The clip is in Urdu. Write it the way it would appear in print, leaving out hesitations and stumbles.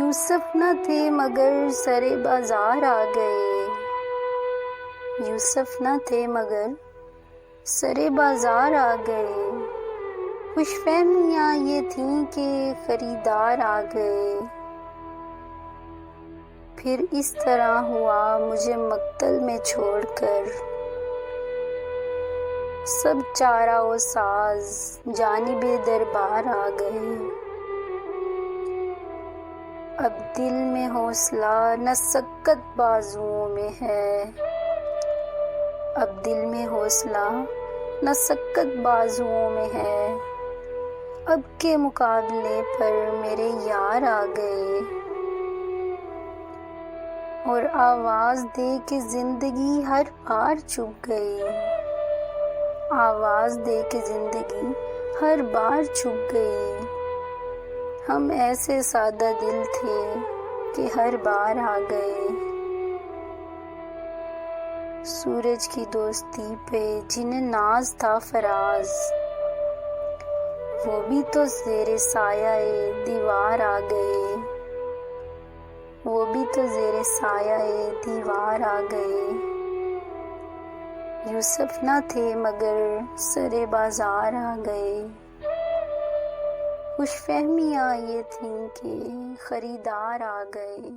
یوسف نہ تھے مگر سرے بازار آ گئے، یوسف نہ تھے مگر سرے بازار آ گئے، خوش فہمیاں یہ تھیں کہ خریدار آ گئے، پھر اس طرح ہوا مجھے مقتل میں چھوڑ کر، سب چارہ و ساز جانب دربار آ گئے، اب دل میں حوصلہ نہ سکت بازوؤں میں ہے، اب دل میں حوصلہ نہ سکت بازوؤں میں ہے، اب کے مقابلے پر میرے یار آ گئے، اور آواز دے کہ زندگی ہر بار چپ گئی، آواز دے کہ زندگی ہر بار چھپ گئی، ہم ایسے سادہ دل تھے کہ ہر بار آ گئے، سورج کی دوستی پہ جنہیں ناز تھا فراز، وہ بھی تو زیر سایہ دیوار آ گئے، وہ بھی تو زیر سایہ دیوار آ گئے، یوسف نہ تھے مگر سرے بازار آ گئے، خوش فہمیاں یہ تھیں کہ خریدار آ گئے۔